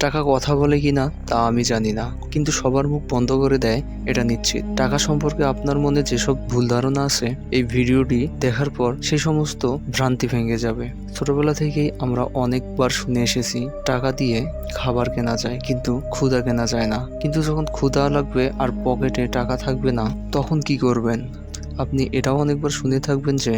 টাকা কথা বলে কিনা তা আমি জানি না, কিন্তু সবার মুখ বন্ধ করে দেয় এটা নিশ্চিত। টাকা সম্পর্কে আপনার মনে যেসব ভুল ধারণা আছে, এই ভিডিওটি দেখার পর সেই সমস্ত ভ্রান্তি ভেঙে যাবে। ছোটবেলা থেকেই আমরা অনেকবার শুনে এসেছি টাকা দিয়ে খাবার কেনা যায় কিন্তু ক্ষুধা কেনা যায় না। কিন্তু যখন ক্ষুধা লাগবে আর পকেটে টাকা থাকবে না, তখন কি করবেন? আপনি এটাও অনেকবার শুনে থাকবেন যে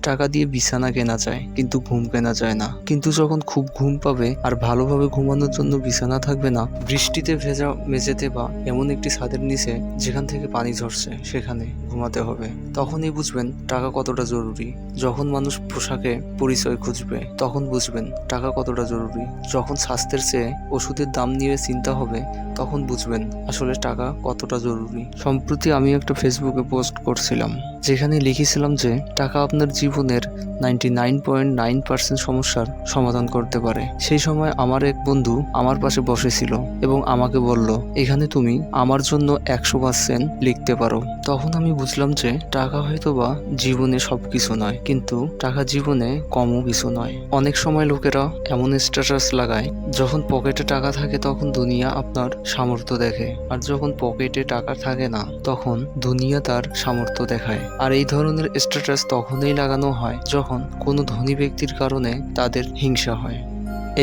টাকা দিয়ে বিছানা কেনা যায় কিন্তু ঘুম কেনা যায় না। কিন্তু যখন খুব ঘুম পাবে আর ভালোভাবে ঘুমানোর জন্য বিছানা থাকবে না, বৃষ্টিতে ভেজা মেঝেতে বা এমন একটি ছাদের নিচে যেখান থেকে পানি ঝরছে সেখানে ঘুমাতে হবে, তখনই বুঝবেন টাকা কতটা জরুরি। যখন মানুষ পোশাকে পরিচয় খুঁজবে তখন বুঝবেন টাকা কতটা জরুরি। যখন স্বাস্থ্যের চেয়ে ওষুধের দাম নিয়ে চিন্তা হবে তখন বুঝবেন আসলে টাকা কতটা জরুরি। সম্প্রতি আমি একটা ফেসবুকে পোস্ট করছিলাম যেখানে লিখেছিলাম যে টাকা আপনার জীবনের 99.9% সমস্যার সমাধান করতে পারে। সেই সময় আমার এক বন্ধু আমার পাশে বসেছিল এবং আমাকে বলল, এখানে তুমি আমার জন্য 100% লিখতে পারো। তখন আমি বুঝলাম যে টাকা হয়তোবা জীবনে সবকিছু নয়, কিন্তু টাকা জীবনে কমও কিছু নয়। অনেক সময় লোকেরা এমন স্ট্যাটাস লাগায়, যখন পকেটে টাকা থাকে তখন দুনিয়া আপনার সামর্থ্য দেখে, আর যখন পকেটে টাকা থাকে না তখন দুনিয়া তার সামর্থ্য দেখায়। আর এই ধরনের স্ট্যাটাস তখনই লাগানো হয় যখন কোনো ধনী ব্যক্তির কারণে তাদের হিংসা হয়।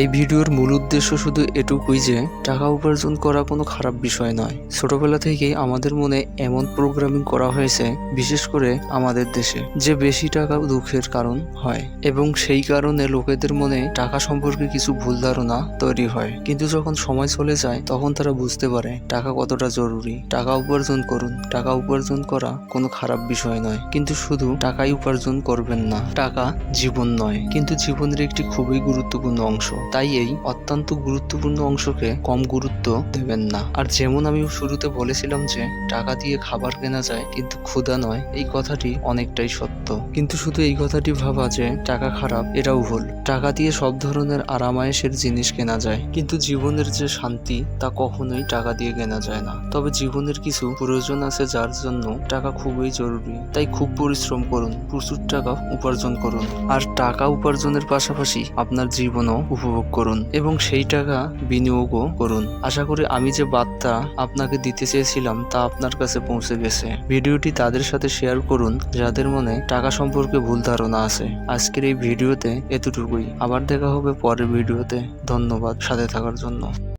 এই ভিডিওর মূল উদ্দেশ্য শুধু এটুকুই যে টাকা উপার্জন করা কোনো খারাপ বিষয় নয়। ছোটবেলা থেকেই আমাদের মনে এমন প্রোগ্রামিং করা হয়েছে, বিশেষ করে আমাদের দেশে, যে বেশি টাকা দুঃখের কারণ হয় এবং সেই কারণে লোকেদের মনে টাকা সম্পর্কে কিছু ভুল ধারণা তৈরি হয়। কিন্তু যখন সময় চলে যায় তখন তারা বুঝতে পারে টাকা কতটা জরুরি। টাকা উপার্জন করুন। টাকা উপার্জন করা কোনো খারাপ বিষয় নয়, কিন্তু শুধু টাকাই উপার্জন করবেন না। টাকা জীবন নয়, কিন্তু জীবনের একটি খুবই গুরুত্বপূর্ণ অংশ। তাই এই অত্যন্ত গুরুত্বপূর্ণ অংশকে কম গুরুত্ব দেবেন না। আর যেমন আমি শুরুতে বলেছিলাম যে টাকা দিয়ে খাবার কেনা যায় কিন্তু ক্ষুধা নয়, এই কথাটি অনেকটাই সত্য। কিন্তু শুধু এই কথাটি ভাবা যে টাকা খারাপ, এটাও ভুল। টাকা দিয়ে সব ধরনের আরামায়েশের জিনিস কেনা যায়, কিন্তু জীবনের যে শান্তি তা কখনোই টাকা দিয়ে কেনা যায় না। তবে জীবনের কিছু প্রয়োজন আছে যার জন্য টাকা খুবই জরুরি। তাই খুব পরিশ্রম করুন, প্রচুর টাকা উপার্জন করুন, আর টাকা উপার্জনের পাশাপাশি আপনার জীবনও উপভোগ করুন এবং সেই টাকা বিনিয়োগও করুন। আশা করি আমি যে বার্তা আপনাকে দিতে চেয়েছিলাম তা আপনার কাছে পৌঁছে গেছে। ভিডিওটি তাদের সাথে শেয়ার করুন যাদের মনে টাকা সম্পর্কে ভুল ধারণা আছে। আজকের এই ভিডিওতে এতটুকুই। আবার দেখা হবে পরের ভিডিওতে। ধন্যবাদ সাথে থাকার জন্য।